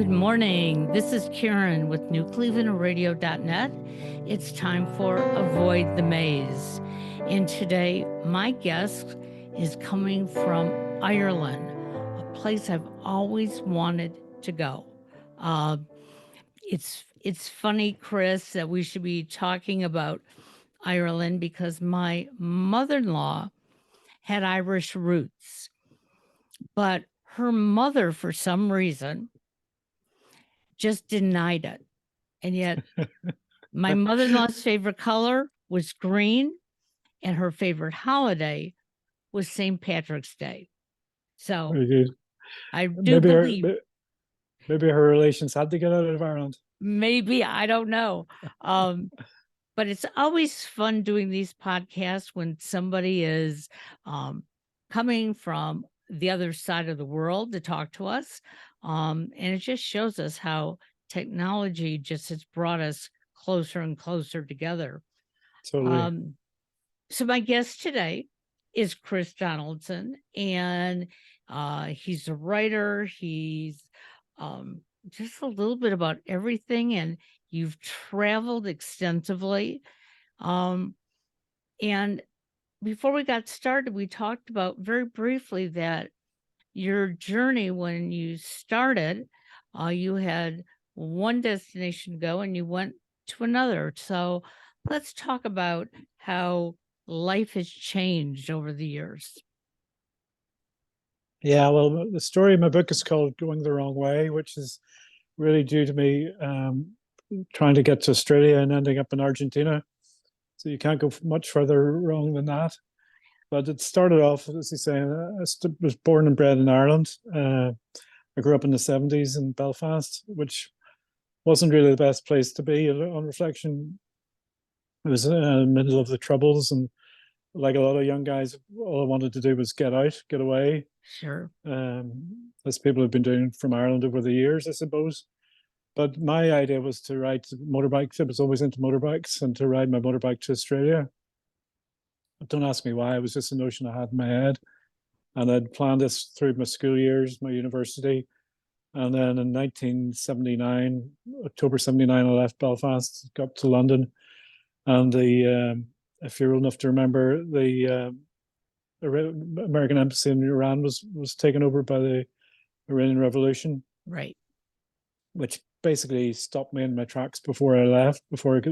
Good morning. This is Karen with newclevelandradio.net. It's time for Avoid the Maze. And today, my guest is coming from Ireland, a place I've always wanted to go. It's funny, Chris, that we should be talking about Ireland because my mother-in-law had Irish roots, but her mother, for some reason, just denied it. And yet my mother-in-law's favorite color was green, and her favorite holiday was St. Patrick's Day. So Very good. I do believe Maybe her relations had to get out of Ireland. maybe, I don't know. But it's always fun doing these podcasts when somebody is coming from the other side of the world to talk to us. And it just shows us how technology just has brought us closer and closer together. Totally. So my guest today is Chris Donaldson, and he's a writer. He's just a little bit about everything, and you've traveled extensively. And before we got started, we talked about very briefly that your journey when you started, you had one destination to go and you went to another. So let's talk about how life has changed over the years. Yeah, well, the story in my book is called Going the Wrong Way, which is really due to me trying to get to Australia and ending up in Argentina. So you can't go much further wrong than that. But it started off, as you say, I was born and bred in Ireland. I grew up in the 70s in Belfast, which wasn't really the best place to be. On reflection, it was in the middle of the Troubles, and like a lot of young guys, all I wanted to do was get out, get away. Sure. As people have been doing from Ireland over the years, I suppose. But my idea was to ride motorbikes. I was always into motorbikes, and to ride my motorbike to Australia. But don't ask me why. It was just a notion I had in my head. And I'd planned this through my school years, my university. And then in 1979, October 79, I left Belfast, got to London. And if you're old enough to remember, the American embassy in Iran was taken over by the Iranian Revolution. Right. Which basically stopped me in my tracks before I left, before it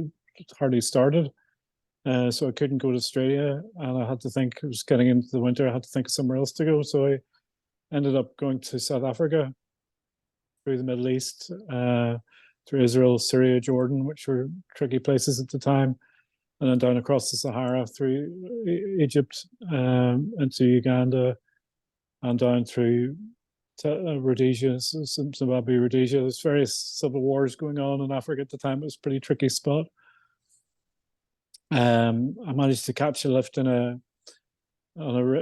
hardly started. So I couldn't go to Australia, and I had to think, it was getting into the winter, I had to think of somewhere else to go. So I ended up going to South Africa, through the Middle East, through Israel, Syria, Jordan, which were tricky places at the time, and then down across the Sahara through Egypt, into Uganda, and down through Rhodesia, Zimbabwe, Rhodesia. There's various civil wars going on in Africa at the time. It was a pretty tricky spot. I managed to catch a lift on a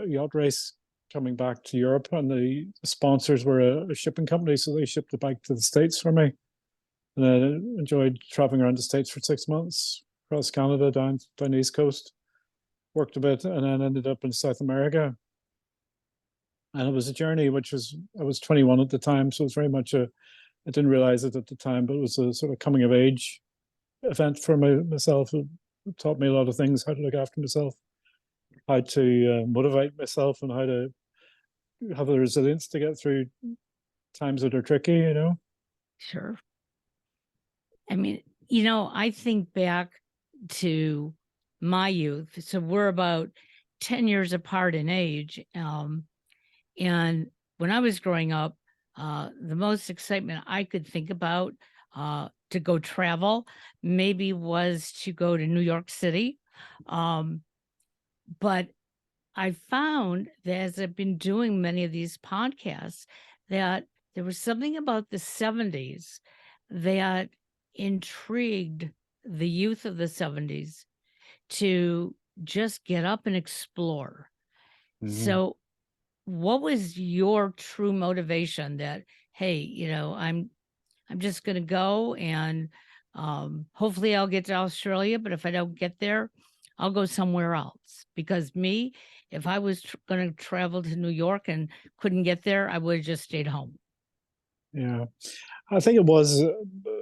yacht race coming back to Europe, and the sponsors were a shipping company, so they shipped the bike to the States for me. And I enjoyed traveling around the States for 6 months, across Canada, down the East Coast, worked a bit, and then ended up in South America. And it was a journey I was 21 at the time, so it was very much I didn't realize it at the time, but it was a sort of coming of age event for myself. It taught me a lot of things, how to look after myself, how to motivate myself, and how to have the resilience to get through times that are tricky, you know? Sure. I mean, I think back to my youth. So we're about 10 years apart in age. And when I was growing up, the most excitement I could think about to go travel maybe was to go to New York City. But I found that as I've been doing many of these podcasts, that there was something about the 70s that intrigued the youth of the 70s to just get up and explore. Mm-hmm. So what was your true motivation that, hey, I'm just going to go and hopefully I'll get to Australia, but if I don't get there, I'll go somewhere else. Because me, if I was going to travel to New York and couldn't get there, I would have just stayed home. Yeah. I think it was a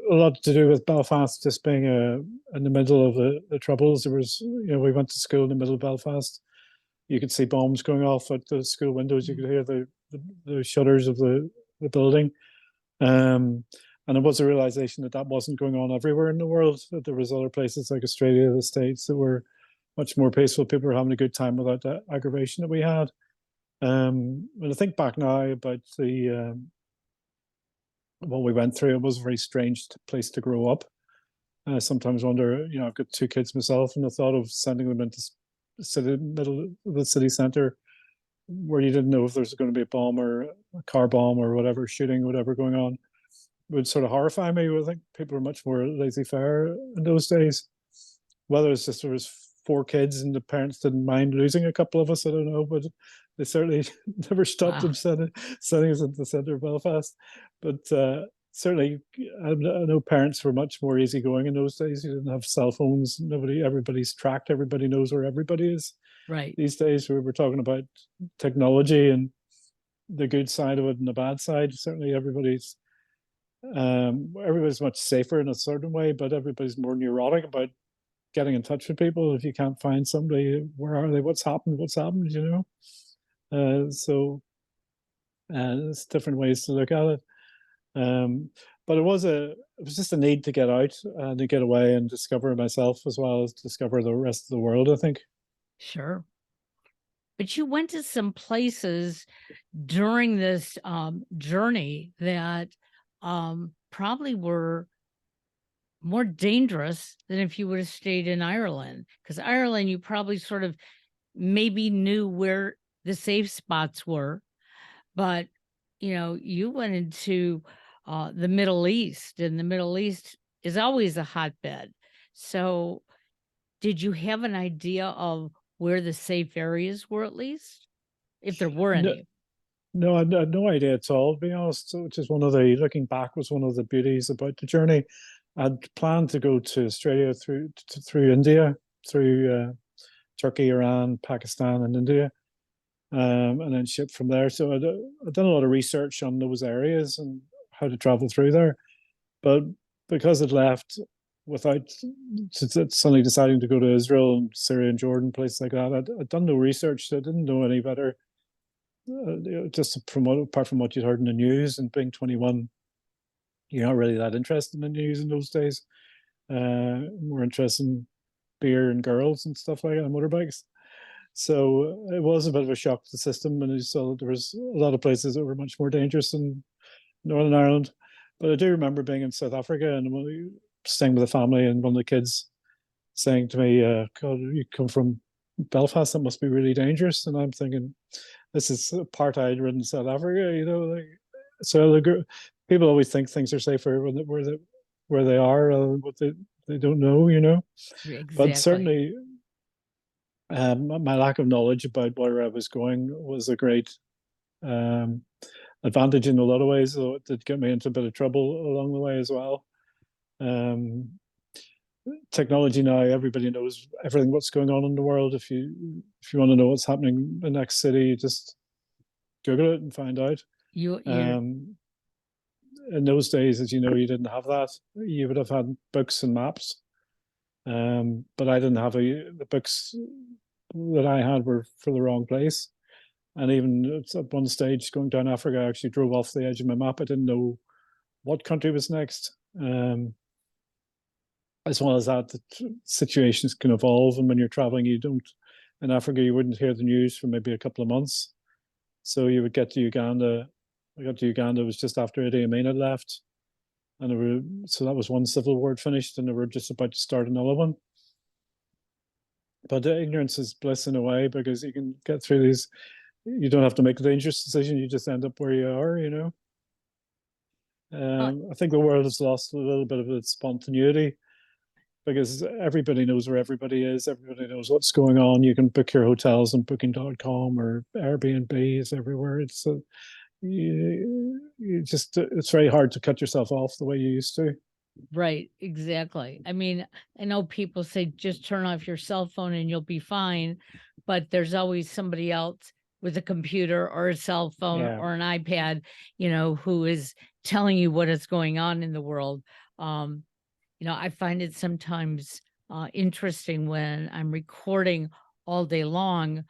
lot to do with Belfast just being in the middle of the Troubles. There was, we went to school in the middle of Belfast. You could see bombs going off at the school windows. You Mm. could hear the shutters of the building. Um, and it was a realization that that wasn't going on everywhere in the world. That there was other places like Australia, the States, that were much more peaceful. People were having a good time without that aggravation that we had. When I think back now about the what we went through, it was a very strange place to grow up. I sometimes wonder, I've got two kids myself, and the thought of sending them into the city, middle of the city center, where you didn't know if there's going to be a bomb or a car bomb or whatever, shooting, whatever going on, would sort of horrify me. I think people were much more laissez-faire in those days. Whether it's just there was four kids and the parents didn't mind losing a couple of us, I don't know, but they certainly never stopped Wow. them sending us into the centre of Belfast. But certainly, I know parents were much more easygoing in those days. You didn't have cell phones. Everybody's tracked. Everybody knows where everybody is. Right. These days, we were talking about technology and the good side of it and the bad side. Certainly, everybody's much safer in a certain way, but everybody's more neurotic about getting in touch with people. If you can't find somebody, where are they? What's happened? What's happened? So there's different ways to look at it. But it was just a need to get out and to get away and discover myself as well as discover the rest of the world, I think. Sure. But you went to some places during this journey that probably were more dangerous than if you would have stayed in Ireland. Because Ireland, you probably sort of maybe knew where the safe spots were, but you went into the Middle East, and the Middle East is always a hotbed. So, did you have an idea of where the safe areas were, at least, if there were No, any? no, I had no idea at all, to be honest. So, which is looking back, was one of the beauties about the journey. I'd planned to go to Australia through India, through Turkey, Iran, Pakistan, and India, and then ship from there. So I'd done a lot of research on those areas and how to travel through there. But because I'd left without suddenly deciding to go to Israel and Syria and Jordan, places like that, I'd done no research. So I didn't know any better. Just apart from what you'd heard in the news, and being 21, you're not really that interested in the news in those days. More interested in beer and girls and stuff like that, and motorbikes. So it was a bit of a shock to the system, and I saw that there was a lot of places that were much more dangerous than Northern Ireland. But I do remember being in South Africa and staying with a family, and one of the kids saying to me, "God, you come from Belfast? That must be really dangerous." And I'm thinking, this is apartheid ridden South Africa, So people always think things are safer where they are, what they don't know. But Exactly. certainly, my lack of knowledge about where I was going was a great um, advantage in a lot of ways, though it did get me into a bit of trouble along the way as well. Um, Technology now, everybody knows everything what's going on in the world. If you want to know what's happening in the next city, you just Google it and find out. You're Um, in those days, as you know, you didn't have that. You would have had books and maps, but I didn't have the books that I had were for the wrong place. And even at one stage, going down Africa, I actually drove off the edge of my map. I didn't know what country was next. As well as that, the situations can evolve, and when you're traveling, you don't. In Africa, you wouldn't hear the news for maybe a couple of months. So you would get to Uganda. I got to Uganda, it was just after Idi Amin had left, and so that was one civil war finished, and they were just about to start another one. But ignorance is bliss in a way, because you can get through these. You don't have to make a dangerous decision. You just end up where you are. uh, I think the world has lost a little bit of its spontaneity, because everybody knows where everybody is. Everybody knows what's going on. You can book your hotels on booking.com, or Airbnb is everywhere. It's very hard to cut yourself off the way you used to. right, exactly. I mean, I know people say just turn off your cell phone and you'll be fine, but there's always somebody else with a computer or a cell phone Yeah. or an iPad, who is telling you what is going on in the world. Um, I find it sometimes interesting when I'm recording all day long.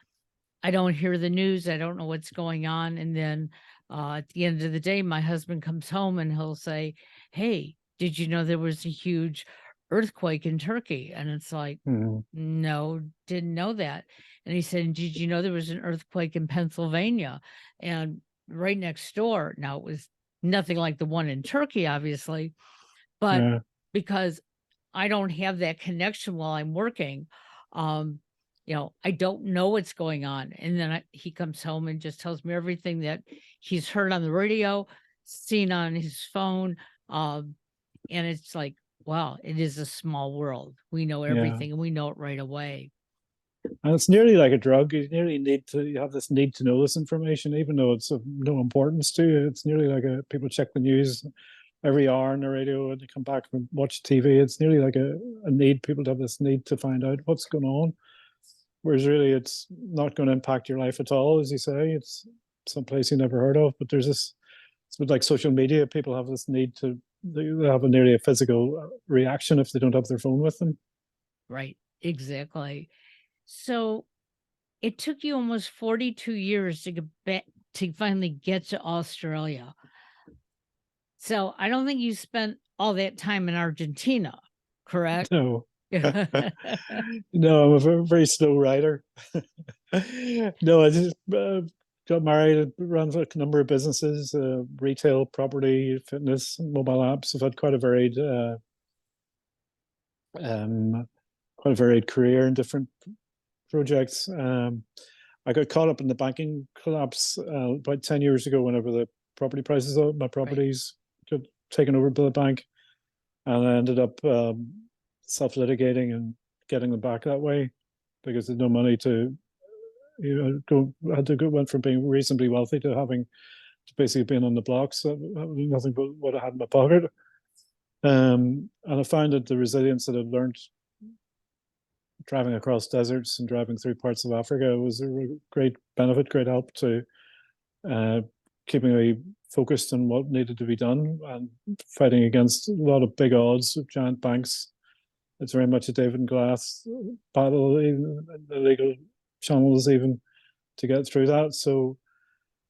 I don't hear the news. I don't know what's going on. And then at the end of the day, my husband comes home and he'll say, "Hey, did you know there was a huge earthquake in Turkey?" And it's like, Mhm. "No, didn't know that." And he said, "Did you know there was an earthquake in Pennsylvania?" And right next door. Now, it was nothing like the one in Turkey, obviously, but Yeah. because I don't have that connection while I'm working, um, I don't know what's going on. And then he comes home and just tells me everything that he's heard on the radio, seen on his phone. Um, and it's like, wow, it is a small world. We know Yeah. everything and we know it right away. And it's nearly like a drug. You have this need to know this information, even though it's of no importance to you. It's nearly like people check the news every hour on the radio and they come back and watch TV. It's nearly like a need. People have this need to find out what's going on. Whereas really it's not going to impact your life at all, as you say. It's some place you never heard of. But there's this, it's with like social media, people have this need to, they have nearly a physical reaction if they don't have their phone with them. Right. Exactly. So it took you almost 42 years to get back to finally get to Australia. So I don't think you spent all that time in Argentina, correct? No. No, I'm a very, very slow writer. No, I just got married, ran a number of businesses, retail, property, fitness, mobile apps. I've had um, quite a varied career in different projects. I got caught up in the banking collapse about 10 years ago, whenever the property prices of my Right. properties got taken over by the bank. And I ended up self-litigating and getting them back that way because there's no money to, I had to go, went from being reasonably wealthy to having to basically being on the blocks. So nothing but what I had in my pocket. And I found that the resilience that I'd learned driving across deserts and driving through parts of Africa was a great benefit, great help to uh, keeping me focused on what needed to be done and fighting against a lot of big odds of giant banks. It's very much a David and Glass battle, even the legal channels, even to get through that. So,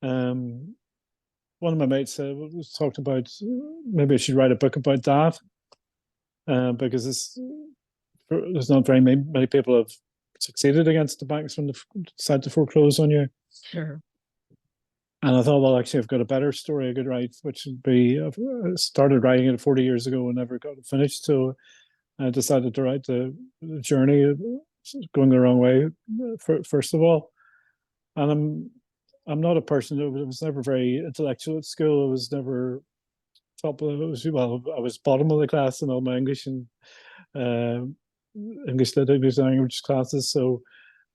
one of my mates was talked about maybe I should write a book about that because there's not very many people have succeeded against the banks when they decide to foreclose on you. Sure. And I thought, well, actually, I've got a better story I could write, which would be I started writing it 40 years ago and never got it finished. So I decided to write the journey of going the wrong way, first of all. And I'm not a person who was never very intellectual at school. I was never top of I was bottom of the class in all my English and uh, English language classes. So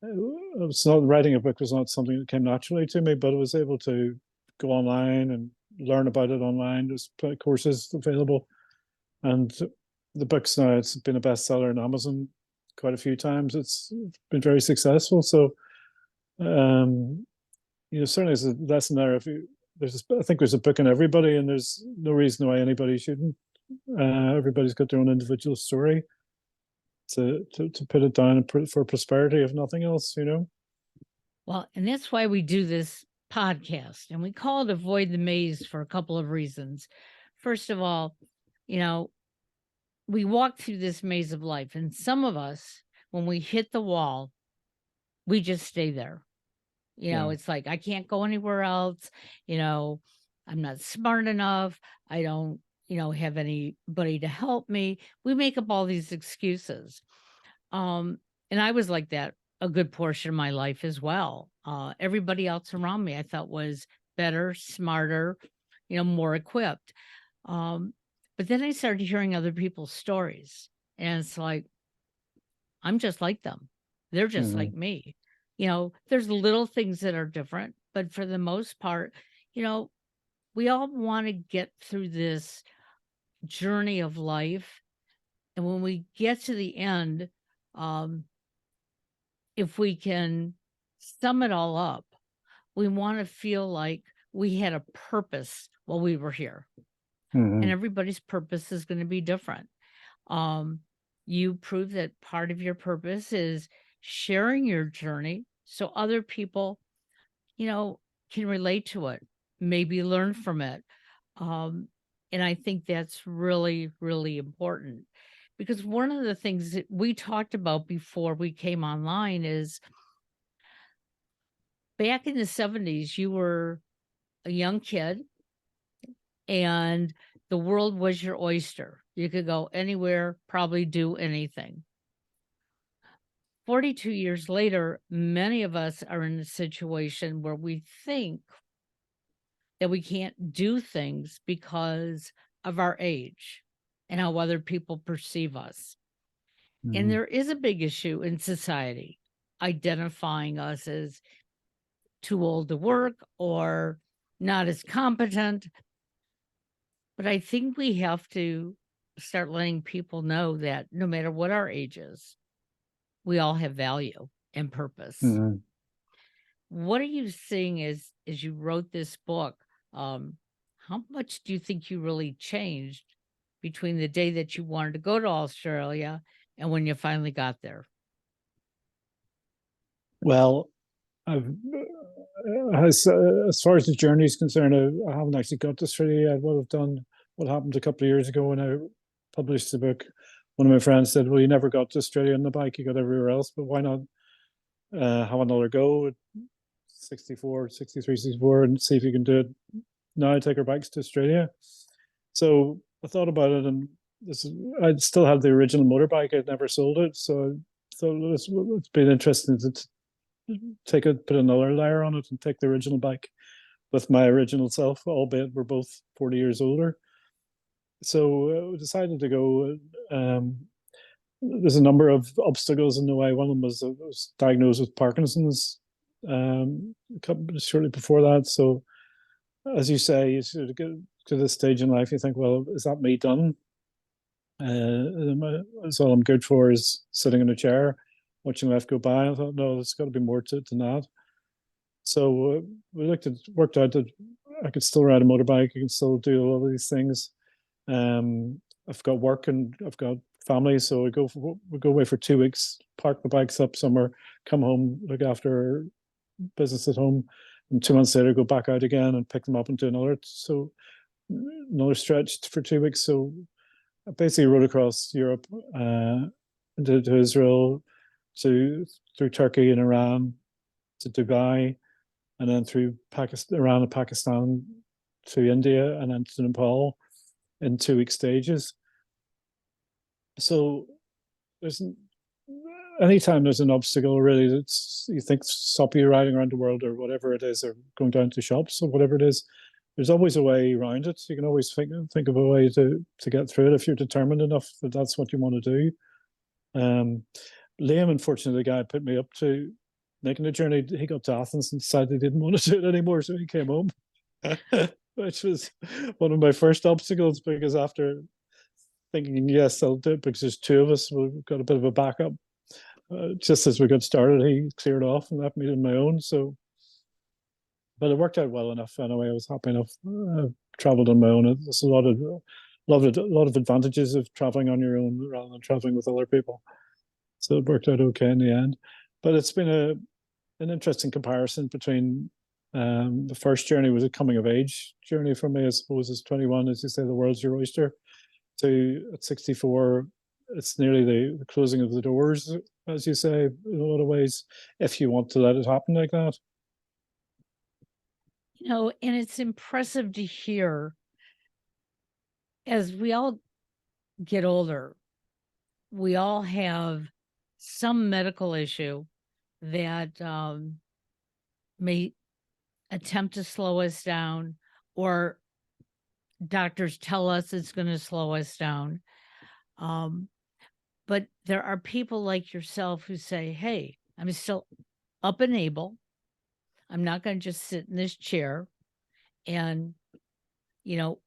it's not writing a book was not something that came naturally to me, but I was able to go online and learn about it online. There's courses available, and the book's now it's been a bestseller on Amazon quite a few times. It's been very successful. So, certainly there's a lesson there. If you I think there's a book in everybody, and there's no reason why anybody shouldn't. Everybody's got their own individual story to put it down and put for prosperity, if nothing else. Well, and that's why we do this podcast. And we call it Avoid the Maze for a couple of reasons. First of all, you know, we walk through this maze of life, and some of us, when we hit the wall, we just stay there. Yeah. It's like, I can't go anywhere else. You know, I'm not smart enough. I don't, have anybody to help me. We make up all these excuses. And I was like that a good portion of my life as well. Everybody else around me I thought was better, smarter, more equipped. Um, but then I started hearing other people's stories, and it's like, I'm just like them. They're just Mm-hmm. like me. There's little things that are different, but for the most part, you know, we all want to get through this journey of life. And when we get to the end, um, if we can sum it all up, We want to feel like we had a purpose while we were here, and Hmm. everybody's purpose is going to be different. Um, you prove that part of your purpose is sharing your journey so other people, can relate to it, maybe learn from it. Um, and I think that's really, really important because one of the things that we talked about before we came online is back in the 70s, you were a young kid and the world was your oyster. You could go anywhere, probably do anything. 42 years later, many of us are in a situation where we think that we can't do things because of our age and how other people perceive us. And Hmm. there is a big issue in society identifying us as too old to work or not as competent. But I think we have to start letting people know that no matter what our age is, we all have value and purpose. Hmm. What are you seeing as you wrote this book? Um, how much do you think you really changed between the day that you wanted to go to Australia and when you finally got there? Well, I've, as far as the journey is concerned, I haven't actually got to Australia yet. What I've done, what happened a couple of years ago when I published the book, one of my friends said, "Well, you never got to Australia on the bike; you got everywhere else. But why not have another go at 64, 63, 64, and see if you can do it now? Take our bikes to Australia." So I thought about it, and I still have the original motorbike. I'd never sold it, so I thought it's been interesting to put another layer on it and take the original bike with my original self, albeit we're both 40 years older. So we decided to go. There's a number of obstacles in the way. One of them was I was diagnosed with Parkinson's shortly before that. So, as you say, you sort of get to this stage in life, you think, well, is that me done? So all I'm good for is sitting in a chair, watching life go by. I thought, no, there's got to be more to it than that. So we worked out that I could still ride a motorbike. I can still do a lot of these things. I've got work and I've got family, so we go away for 2 weeks, park the bikes up somewhere, come home, look after business at home, and 2 months later go back out again and pick them up and do another stretch for 2 weeks. So I basically rode across Europe, to Israel, to through Turkey and Iran, to Dubai, and then through Pakistan, Iran and Pakistan to India, and then to Nepal in 2 week stages. So there's anytime there's an obstacle really that's you think stop you riding around the world or whatever it is, or going down to shops or whatever it is, there's always a way around it. You can always think of a way to get through it if you're determined enough that that's what you want to do. Um, Liam, unfortunately, the guy put me up to making the journey. He got to Athens and decided he didn't want to do it anymore, so he came home, which was one of my first obstacles because after thinking, yes, I'll do it because there's two of us, we've got a bit of a backup. Just as we got started, he cleared off and left me on my own. So, but it worked out well enough anyway. I was happy enough. I've traveled on my own. There's a lot of advantages of traveling on your own rather than traveling with other people. So it worked out okay in the end. But it's been an interesting comparison between the first journey was a coming of age journey for me, I suppose, as 21, as you say, the world's your oyster, to at 64, it's nearly the closing of the doors, as you say, in a lot of ways, if you want to let it happen like that. And it's impressive to hear as we all get older, we all have some medical issue that may attempt to slow us down, or doctors tell us it's going to slow us down. Um, but there are people like yourself who say, hey, I'm still up and able. I'm not going to just sit in this chair and,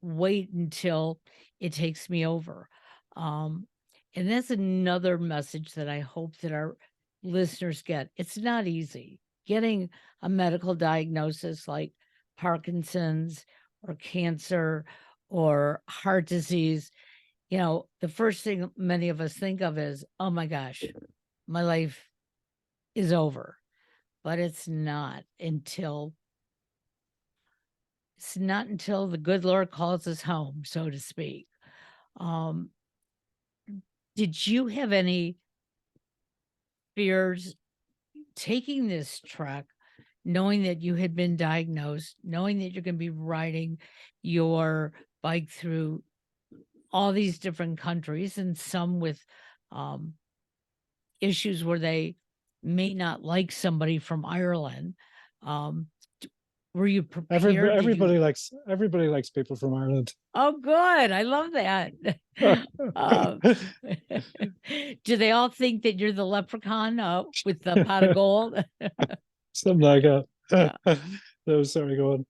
wait until it takes me over. Um, and that's another message that I hope that our listeners get. It's not easy. getting a medical diagnosis like Parkinson's or cancer or heart disease, the first thing many of us think of is, oh my gosh, my life is over. But it's not until the good Lord calls us home, so to speak. Um, did you have any fears taking this trek, knowing that you had been diagnosed, knowing that you're going to be riding your bike through all these different countries and some with um, issues where they may not like somebody from Ireland? Um, were you prepared? Did you? Everybody likes people from Ireland. Oh, good. I love that. Um, do they all think that you're the leprechaun with the pot of gold? Something like that. Yeah. No, sorry, go on.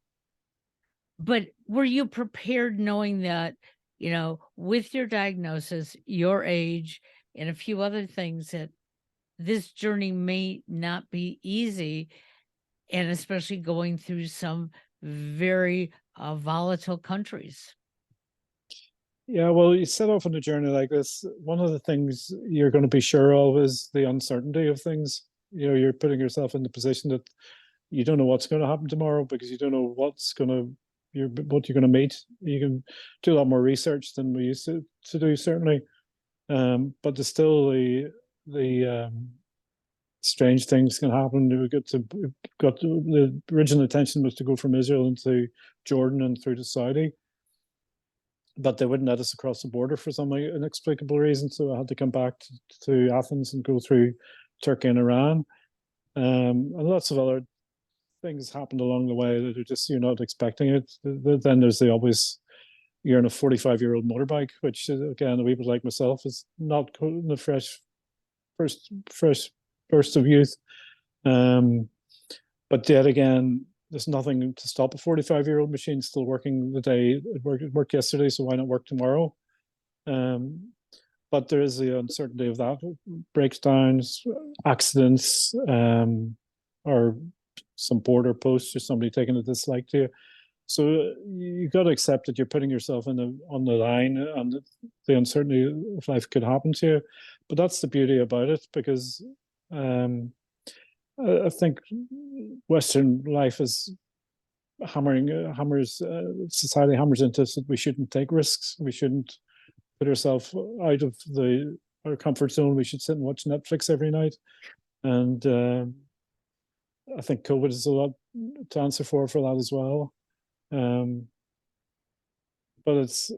But were you prepared knowing that, with your diagnosis, your age, and a few other things, that this journey may not be easy, and especially going through some very volatile countries? Yeah, well, you set off on a journey like this. One of the things you're going to be sure of is the uncertainty of things. You're putting yourself in the position that you don't know what's going to happen tomorrow because you don't know what you're going to meet. You can do a lot more research than we used to do, certainly. But there's still the strange things can happen. The original intention was to go from Israel into Jordan and through to Saudi, but they wouldn't let us across the border for some inexplicable reason. So I had to come back to Athens and go through Turkey and Iran. And lots of other things happened along the way that are just, you're not expecting it. Then there's the obvious, you're in a 45-year-old motorbike, which again, a wee bit like myself, is not in the fresh burst of youth. But yet again, there's nothing to stop a 45-year-old machine still working the day it worked yesterday, so why not work tomorrow? But there is the uncertainty of that. Breakdowns, accidents, or some border posts or somebody taking a dislike to you. So you got to accept that you're putting yourself on the line, and the uncertainty of life could happen to you. But that's the beauty about it, because I think Western life is society hammers into us that we shouldn't take risks. We shouldn't put ourselves out of our comfort zone. We should sit and watch Netflix every night. And I think COVID is a lot to answer for that as well. But it's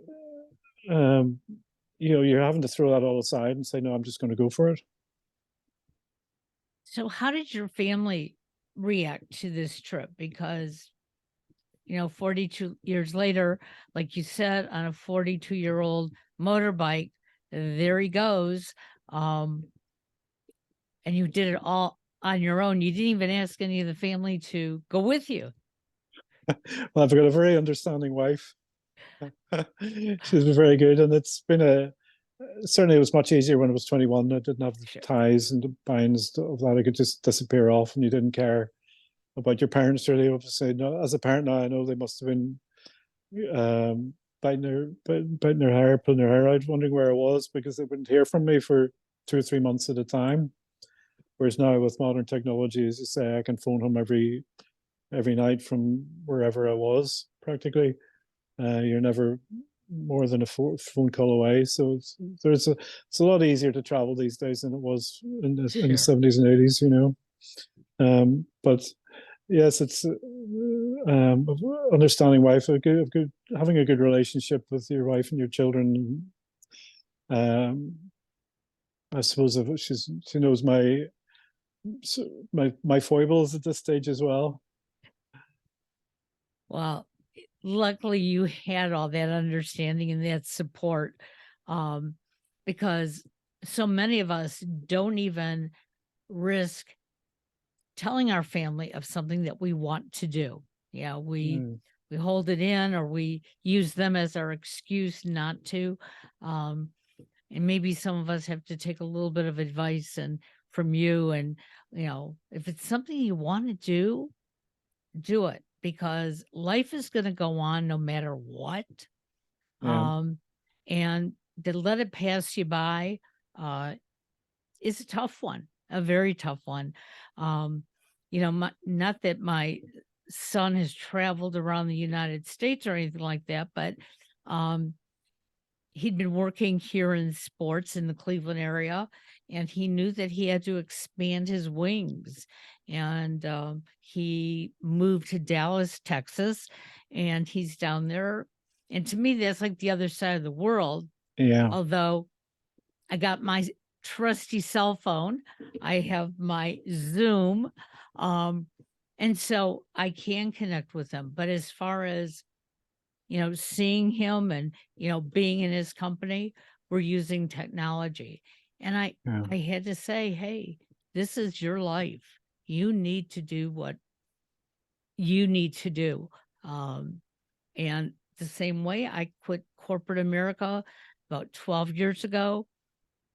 you're having to throw that all aside and say, no, I'm just going to go for it. So how did your family react to this trip? Because, 42 years later, like you said, on a 42-year-old motorbike, there he goes. And you did it all on your own. You didn't even ask any of the family to go with you. Well, I've got a very understanding wife. She's been very good, and it's been certainly it was much easier when I was 21. I didn't have the ties and the binds of that. I could just disappear off, and you didn't care about your parents really. Obviously, no, as a parent now, I know they must have been biting their hair, pulling their hair out, wondering where I was, because they wouldn't hear from me for 2 or 3 months at a time. Whereas now with modern technology, as you say, I can phone home every night from wherever I was practically. You're never more than a phone call away. So it's a lot easier to travel these days than it was in the 70s and 80s, but yes, it's understanding wife, having a good relationship with your wife and your children. I suppose if she knows my foibles at this stage as well. Well, luckily you had all that understanding and that support, because so many of us don't even risk telling our family of something that we want to do. Yeah, we hold it in, or we use them as our excuse not to. And maybe some of us have to take a little bit of advice and from you. And, if it's something you want to do it, because life is going to go on no matter what. Yeah. And to let it pass you by uh, is a tough one, a very tough one. Um, not that my son has traveled around the United States or anything like that, but um, he'd been working here in sports in the Cleveland area, and he knew that he had to expand his wings. And he moved to Dallas, Texas, and he's down there. And to me, that's like the other side of the world. Yeah. Although I got my trusty cell phone, I have my Zoom, um, and so I can connect with him. But as far as seeing him and, being in his company, we're using technology. And Yeah. I had to say, hey, this is your life. You need to do what you need to do. Um, and the same way I quit corporate America about 12 years ago.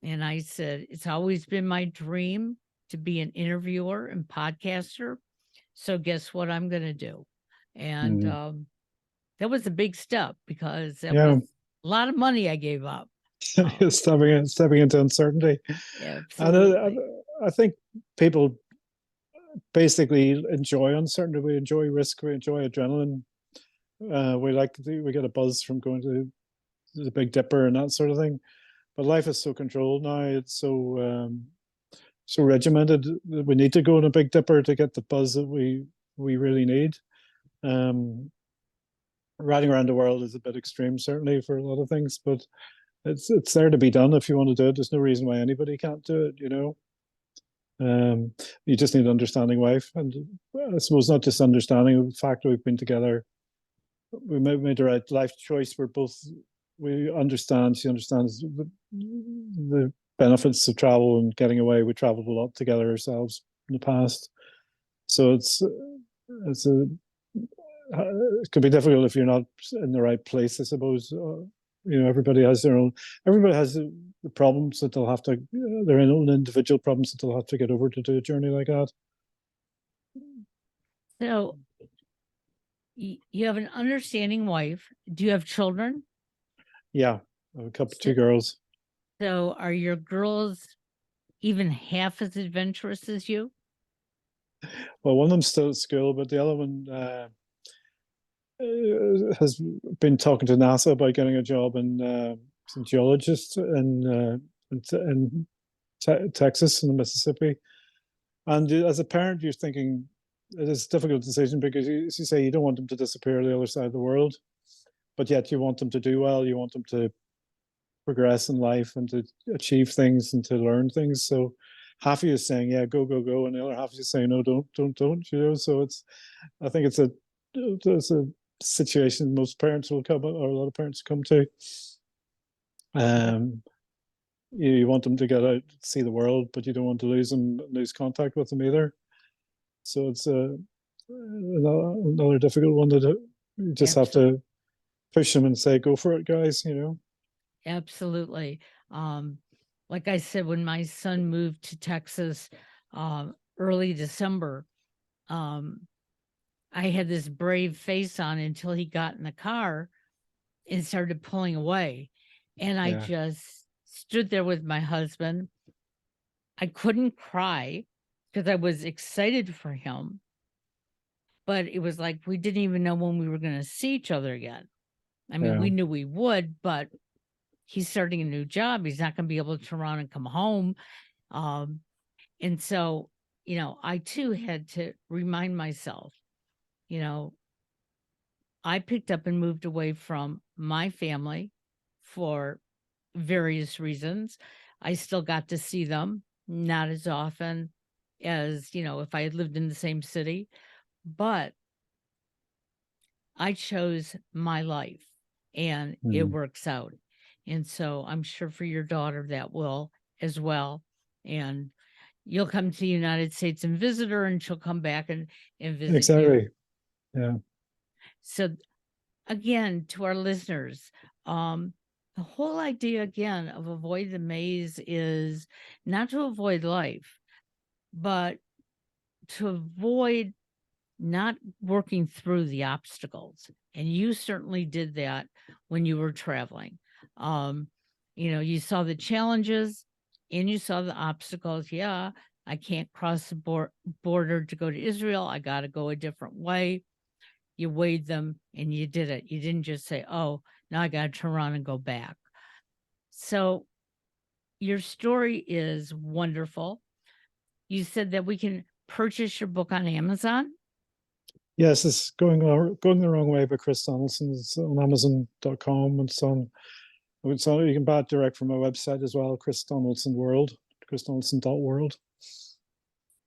And I said, it's always been my dream to be an interviewer and podcaster. So guess what I'm going to do? And Mhm. that was a big step because that Yeah. was a lot of money I gave up. Stepping into uncertainty. And Absolutely. I think people basically enjoy uncertainty. We enjoy risk. We enjoy adrenaline. We get a buzz from going to the Big Dipper and that sort of thing. But life is so controlled now. It's so regimented. We need to go on a Big Dipper to get the buzz that we really need. Um, Riding around the world is a bit extreme, certainly for a lot of things, but it's there to be done if you want to do it. There's no reason why anybody can't do it. You just need an understanding wife, and I suppose not just understanding. The fact that we've been together, we made the right life choice. We understand. She understands the benefits of travel and getting away. We traveled a lot together ourselves in the past, so it could be difficult if you're not in the right place, I suppose. Everybody has everybody has the problems that they'll have to, their own individual problems that they'll have to get over to do a journey like that. So you have an understanding wife. Do you have children? Yeah, I have So, two girls. so are your girls even half as adventurous as you? Well, one of them's still at school, but the other one has been talking to NASA about getting a job as a geologist in Texas and Mississippi. And as a parent, you're thinking it is a difficult decision because, as you say, you don't want them to disappear to the other side of the world, but yet you want them to do well. You want them to progress in life and to achieve things and to learn things. So half of you is saying, "Yeah, go, go, go," and the other half is saying, "No, don't." So I think it's a situation most parents will come, or a lot of parents come to. Yep, Um, you want them to get out, see the world, but you don't want to lose contact with them either. So it's another difficult one that you just have absolutely. to push them and say, "Go for it, guys." Absolutely. Um, like I said, when my son moved to Texas early December, um, I had this brave face on until he got in the car and started pulling away. And I Yeah, just stood there with my husband. I couldn't cry because I was excited for him, but it was like we didn't even know when we were going to see each other again. I mean, yeah, we knew we would, but he's starting a new job. He's not going to be able to turn around and come home. Um, and so, I too had to remind myself, you know, I picked up and moved away from my family for various reasons. I still got to see them, not as often as, if I had lived in the same city, but I chose my life and it mm, works out. And so I'm sure for your daughter that will as well. And you'll come to the United States and visit her, and she'll come back and visit you. exactly. Yeah, So again, to our listeners, the whole idea again of avoid the maze is not to avoid life, but to avoid not working through the obstacles. And you certainly did that when you were traveling. You saw the challenges and you saw the obstacles. Yeah, I can't cross the border to go to Israel. I got to go a different way. You weighed them and you did it. You didn't just say, oh, now I got to turn around and go back. So your story is wonderful. You said that we can purchase your book on Amazon. Yes, it's going the wrong way by Chris Donaldson. It's on Amazon.com. It's on. You can buy it direct from my website as well, Chris Donaldson.world.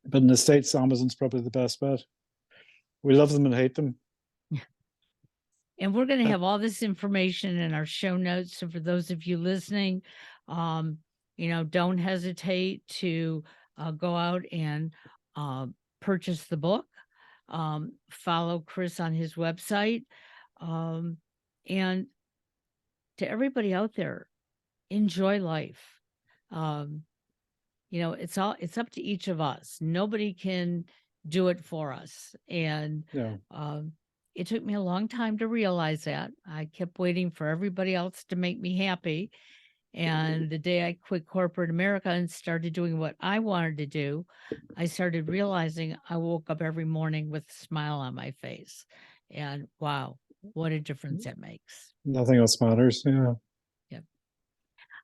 But in the States, Amazon's probably the best bet. We love them and hate them. And we're going to have all this information in our show notes. So for those of you listening, don't hesitate to go out and purchase the book. Follow Chris on his website. And to everybody out there, enjoy life. It's up to each of us. Nobody can do it for us. And it took me a long time to realize that. I kept waiting for everybody else to make me happy. And the day I quit corporate America and started doing what I wanted to do, I started realizing I woke up every morning with a smile on my face. And wow, what a difference that makes. Nothing else matters. Yeah. Yep.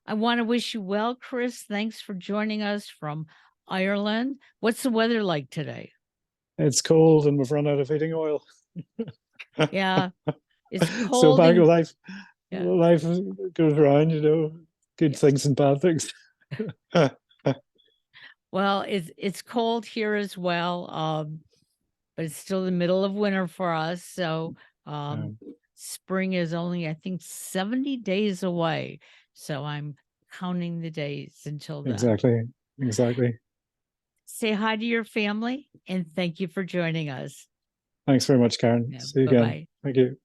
I want to wish you well, Chris. Thanks for joining us from Ireland. What's the weather like today? It's cold and we've run out of heating oil. Yeah, it's cold. So back of life goes around, good things and bad things. Well, it's cold here as well, but it's still the middle of winter for us. So spring is only, I think, 70 days away. So I'm counting the days until then. Exactly. Say hi to your family and thank you for joining us. Thanks very much, Karen. See you again. Thank you.